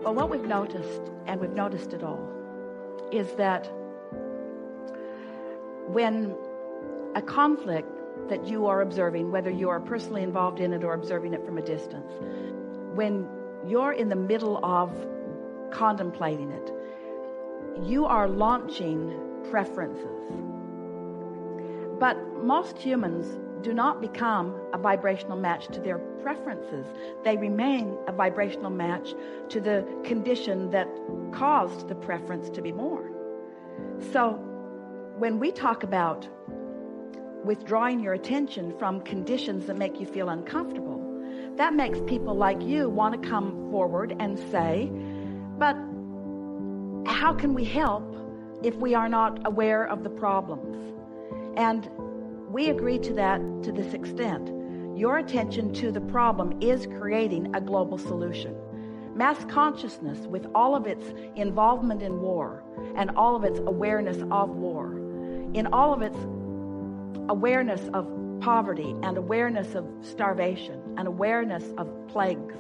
Well, what we've noticed, and we've noticed it all, is that when a conflict that you are observing, whether you are personally involved in it or observing it from a distance, when you're in the middle of contemplating it, you are launching preferences. But most humans do not become a vibrational match to their preferences. They remain a vibrational match to the condition that caused the preference to be born. So when we talk about withdrawing your attention from conditions that make you feel uncomfortable, that makes people like you want to come forward and say, but how can we help if we are not aware of the problems? And we agree to that to this extent. Your attention to the problem is creating a global solution. Mass consciousness, with all of its involvement in war and all of its awareness of war, in all of its awareness of poverty and awareness of starvation and awareness of plagues,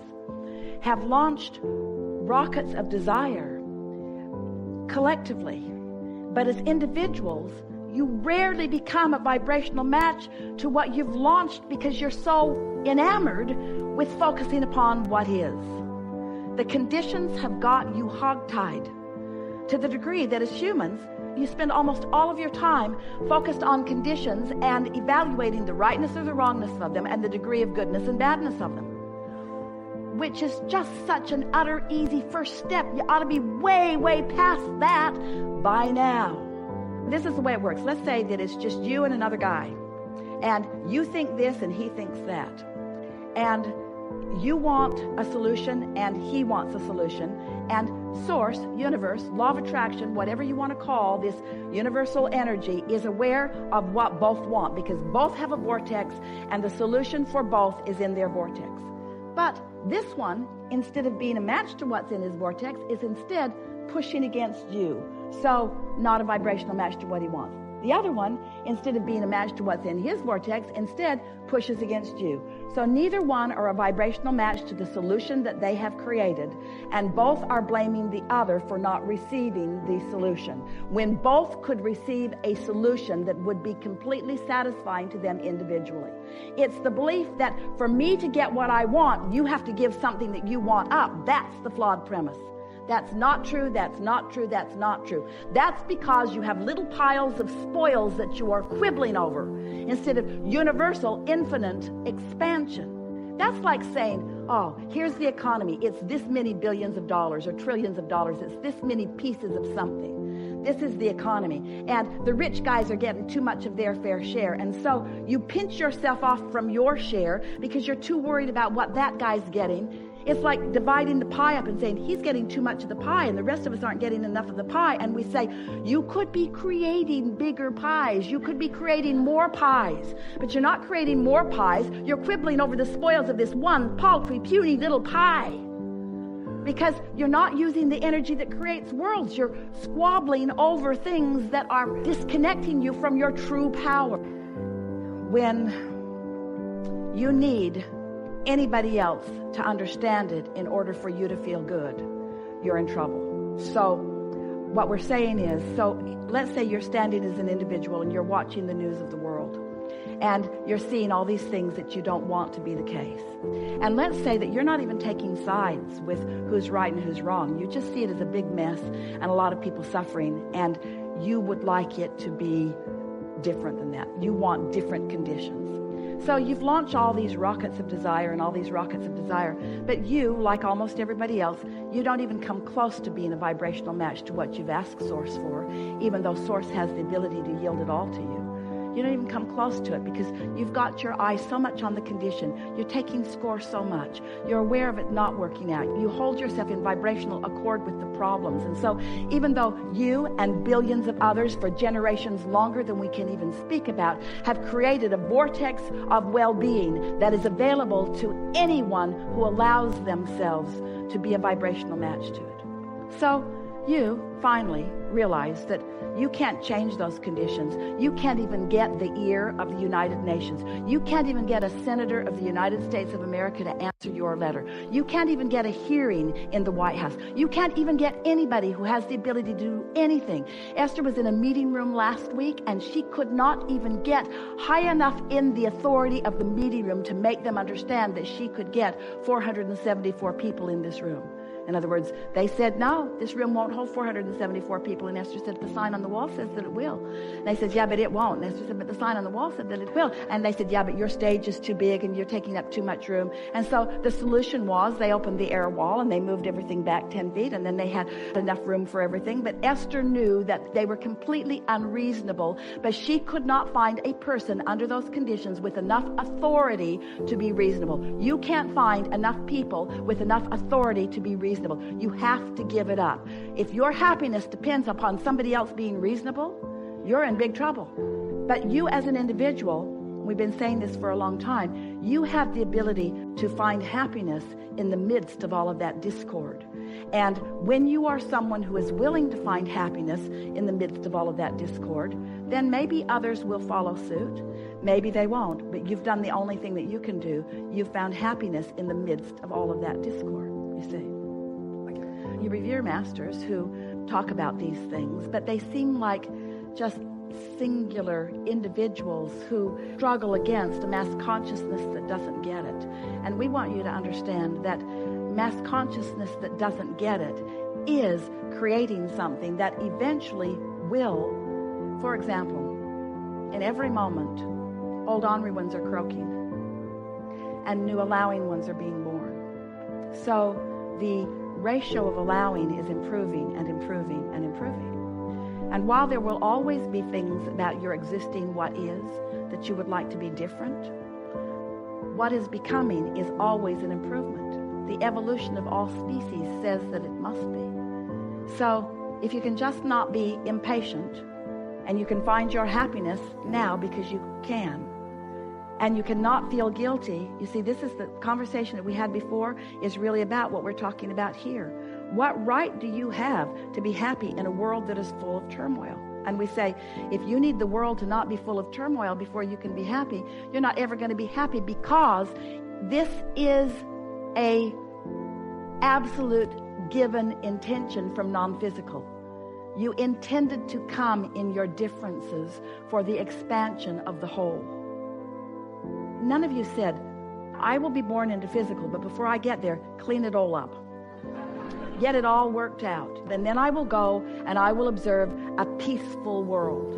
have launched rockets of desire collectively. But as individuals, you rarely become a vibrational match to what you've launched because you're so enamored with focusing upon what is. The conditions have got you hogtied to the degree that as humans, you spend almost all of your time focused on conditions and evaluating the rightness or the wrongness of them and the degree of goodness and badness of them, which is just such an utter easy first step. You ought to be way, way past that by now. This is the way it works. Let's say that it's just you and another guy, and you think this and he thinks that, and you want a solution and he wants a solution, and source, universe, law of attraction, whatever you want to call this universal energy, is aware of what both want, because both have a vortex and the solution for both is in their vortex. But this one, instead of being a match to what's in his vortex, is instead pushing against you. So not a vibrational match to what he wants. The other one, instead of being a match to what's in his vortex, instead pushes against you. So neither one are a vibrational match to the solution that they have created, and both are blaming the other for not receiving the solution, when both could receive a solution that would be completely satisfying to them individually. It's the belief that for me to get what I want, you have to give something that you want up. That's the flawed premise. That's not true, that's not true, that's not true. That's because you have little piles of spoils that you are quibbling over instead of universal, infinite expansion. That's like saying, oh, here's the economy. It's this many billions of dollars or trillions of dollars. It's this many pieces of something. This is the economy. And the rich guys are getting too much of their fair share. And so you pinch yourself off from your share because you're too worried about what that guy's getting. It's like dividing the pie up and saying, he's getting too much of the pie and the rest of us aren't getting enough of the pie. And we say, you could be creating bigger pies. You could be creating more pies. But you're not creating more pies. You're quibbling over the spoils of this one paltry, puny little pie. Because you're not using the energy that creates worlds. You're squabbling over things that are disconnecting you from your true power. When you need anybody else to understand it in order for you to feel good, you're in trouble. So what we're saying is, so let's say you're standing as an individual and you're watching the news of the world and you're seeing all these things that you don't want to be the case. And let's say that you're not even taking sides with who's right and who's wrong. You just see it as a big mess and a lot of people suffering, and you would like it to be different than that. You want different conditions. So you've launched all these rockets of desire and all these rockets of desire, but you, like almost everybody else, you don't even come close to being a vibrational match to what you've asked Source for, even though Source has the ability to yield it all to you. You don't even come close to it because you've got your eye so much on the condition. You're taking score so much. You're aware of it not working out. You hold yourself in vibrational accord with the problems. And so even though you and billions of others for generations longer than we can even speak about have created a vortex of well-being that is available to anyone who allows themselves to be a vibrational match to it. So you finally realize that you can't change those conditions. You can't even get the ear of the United Nations. You can't even get a senator of the United States of America to answer your letter. You can't even get a hearing in the White House. You can't even get anybody who has the ability to do anything. Esther was in a meeting room last week, and she could not even get high enough in the authority of the meeting room to make them understand that she could get 474 people in this room. In other words, they said, no, this room won't hold 474 people. And Esther said, the sign on the wall says that it will. And they said, yeah, but it won't. And Esther said, but the sign on the wall said that it will. And they said, yeah, but your stage is too big and you're taking up too much room. And so the solution was they opened the air wall and they moved everything back 10 feet. And then they had enough room for everything. But Esther knew that they were completely unreasonable. But she could not find a person under those conditions with enough authority to be reasonable. You can't find enough people with enough authority to be reasonable. You have to give it up. If your happiness depends upon somebody else being reasonable, you're in big trouble. But you as an individual, we've been saying this for a long time, you have the ability to find happiness in the midst of all of that discord. And when you are someone who is willing to find happiness in the midst of all of that discord, then maybe others will follow suit. Maybe they won't, but you've done the only thing that you can do. You've found happiness in the midst of all of that discord, you see. You revere masters who talk about these things, but they seem like just singular individuals who struggle against a mass consciousness that doesn't get it. And we want you to understand that mass consciousness that doesn't get it is creating something that eventually will. For example, in every moment, old ornery ones are croaking and new allowing ones are being born. So the ratio of allowing is improving and improving and improving. And while there will always be things about your existing what is that you would like to be different, what is becoming is always an improvement. The evolution of all species says that it must be. So if you can just not be impatient, and you can find your happiness now because you can, and you cannot feel guilty. You see, this is the conversation that we had before is really about what we're talking about here. What right do you have to be happy in a world that is full of turmoil? And we say, if you need the world to not be full of turmoil before you can be happy, you're not ever going to be happy, because this is a absolute given intention from non-physical. You intended to come in your differences for the expansion of the whole. None of you said, I will be born into physical, but before I get there, clean it all up. Get it all worked out. And then I will go and I will observe a peaceful world.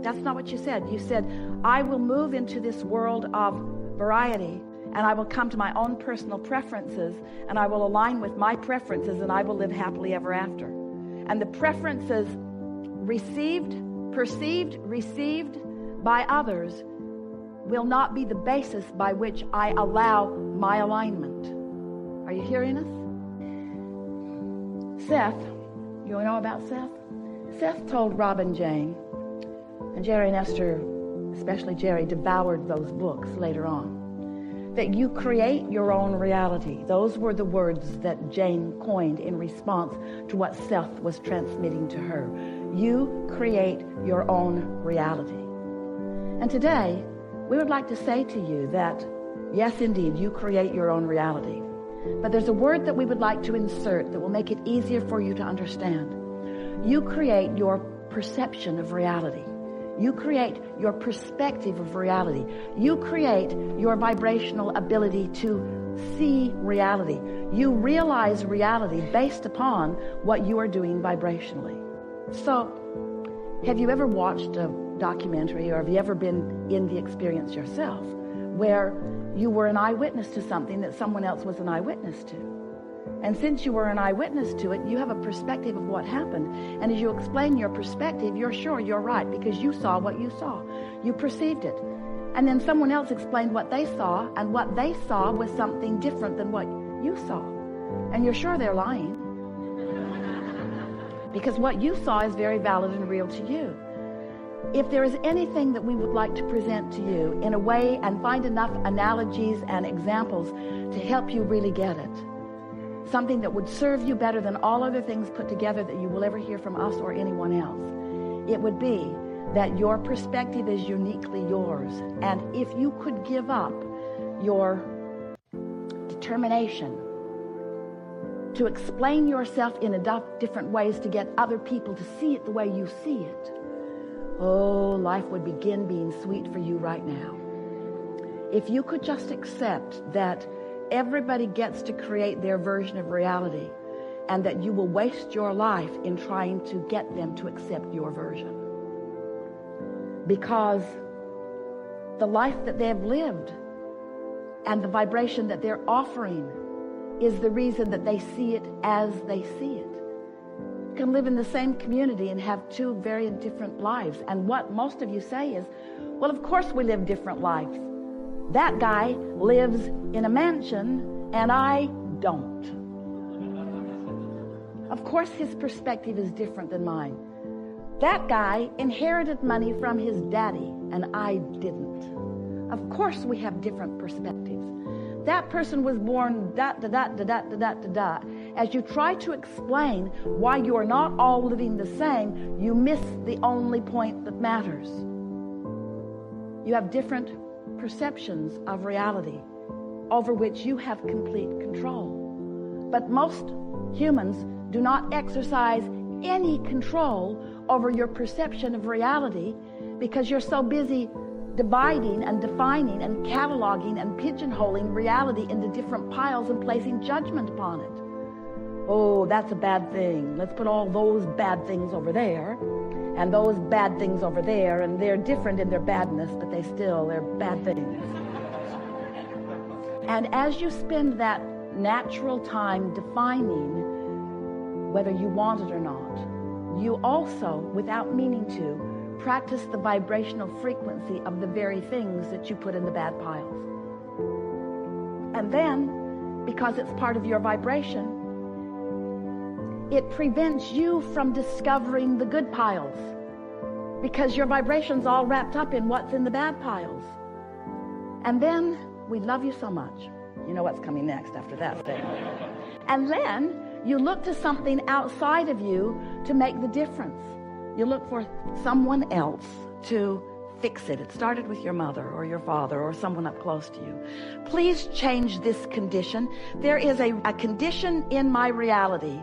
That's not what you said. You said, I will move into this world of variety, and I will come to my own personal preferences, and I will align with my preferences, and I will live happily ever after. And the preferences perceived, received by others will not be the basis by which I allow my alignment. Are you hearing us? Seth, you know about Seth? Seth told Rob and Jane, and Jerry and Esther, especially Jerry, devoured those books later on, that you create your own reality. Those were the words that Jane coined in response to what Seth was transmitting to her. You create your own reality. And today, we would like to say to you that, yes, indeed, you create your own reality. But there's a word that we would like to insert that will make it easier for you to understand. You create your perception of reality. You create your perspective of reality. You create your vibrational ability to see reality. You realize reality based upon what you are doing vibrationally. So, have you ever watched a documentary, or have you ever been in the experience yourself where you were an eyewitness to something that someone else was an eyewitness to? And since you were an eyewitness to it, you have a perspective of what happened. And as you explain your perspective, you're sure you're right because you saw what you saw. You perceived it. And then someone else explained what they saw, and what they saw was something different than what you saw. And you're sure they're lying because what you saw is very valid and real to you. If there is anything that we would like to present to you in a way and find enough analogies and examples to help you really get it, something that would serve you better than all other things put together that you will ever hear from us or anyone else, it would be that your perspective is uniquely yours. And if you could give up your determination to explain yourself in enough different ways to get other people to see it the way you see it, oh, life would begin being sweet for you right now. If you could just accept that everybody gets to create their version of reality and that you will waste your life in trying to get them to accept your version. Because the life that they've lived and the vibration that they're offering is the reason that they see it as they see it. You can live in the same community and have two very different lives. And what most of you say is, well, of course we live different lives. That guy lives in a mansion and I don't. Of course his perspective is different than mine. That guy inherited money from his daddy and I didn't. Of course we have different perspectives. That person was born da-da-da-da-da-da-da-da. As you try to explain why you are not all living the same, you miss the only point that matters. You have different perceptions of reality over which you have complete control. But most humans do not exercise any control over your perception of reality because you're so busy dividing and defining and cataloging and pigeonholing reality into different piles and placing judgment upon it. Oh, that's a bad thing. Let's put all those bad things over there and those bad things over there, and they're different in their badness, but they're bad things. And as you spend that natural time defining whether you want it or not, you also, without meaning to, practice the vibrational frequency of the very things that you put in the bad piles. And then, because it's part of your vibration, it prevents you from discovering the good piles, because your vibration's all wrapped up in what's in the bad piles. And then, we love you so much. You know what's coming next after that statement. And then, you look to something outside of you to make the difference. You look for someone else to fix it. It started with your mother or your father or someone up close to you. Please change this condition. There is a condition in my reality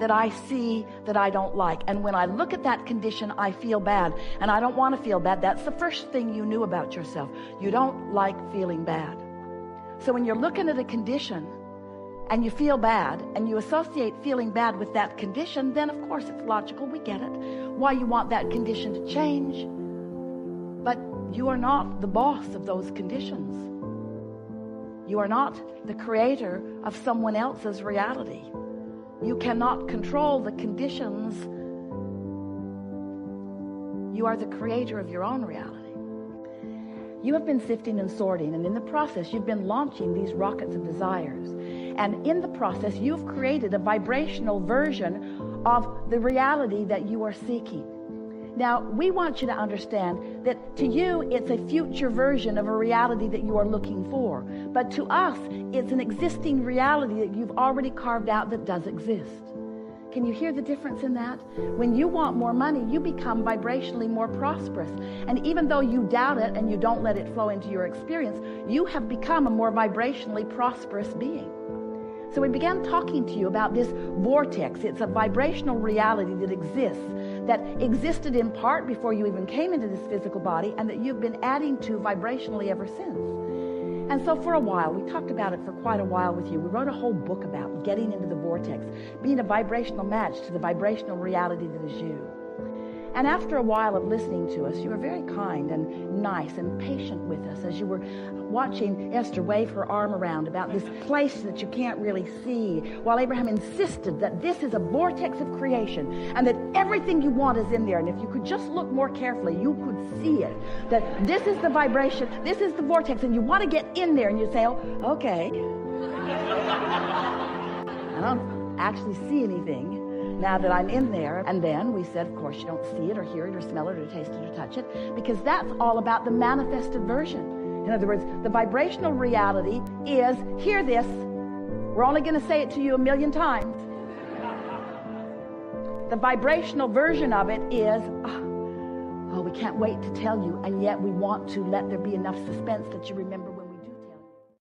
that I see that I don't like. And when I look at that condition, I feel bad. And I don't want to feel bad. That's the first thing you knew about yourself. You don't like feeling bad. So when you're looking at a condition and you feel bad and you associate feeling bad with that condition, then of course it's logical, we get it, why you want that condition to change. But you are not the boss of those conditions. You are not the creator of someone else's reality. You cannot control the conditions. You are the creator of your own reality. You have been sifting and sorting, and in the process you've been launching these rockets of desires. And in the process you've created a vibrational version of the reality that you are seeking. Now, we want you to understand that to you it's a future version of a reality that you are looking for. But to us, it's an existing reality that you've already carved out that does exist. Can you hear the difference in that? When you want more money, you become vibrationally more prosperous. And even though you doubt it and you don't let it flow into your experience, you have become a more vibrationally prosperous being. So we began talking to you about this vortex. It's a vibrational reality that existed in part before you even came into this physical body, and that you've been adding to vibrationally ever since. And so for a while, we talked about it for quite a while with you. We wrote a whole book about getting into the vortex, being a vibrational match to the vibrational reality that is you. And after a while of listening to us, you were very kind and nice and patient with us as you were watching Esther wave her arm around about this place that you can't really see, while Abraham insisted that this is a vortex of creation and that everything you want is in there. And if you could just look more carefully, you could see it, that this is the vibration, this is the vortex, and you want to get in there, and you say, oh, okay. I don't actually see anything now that I'm in there. And then we said, of course, you don't see it or hear it or smell it or taste it or touch it, because that's all about the manifested version. In other words, the vibrational reality is, hear this, We're only going to say it to you 1,000,000 times. The vibrational version of it is, oh, we can't wait to tell you, and yet we want to let there be enough suspense that you remember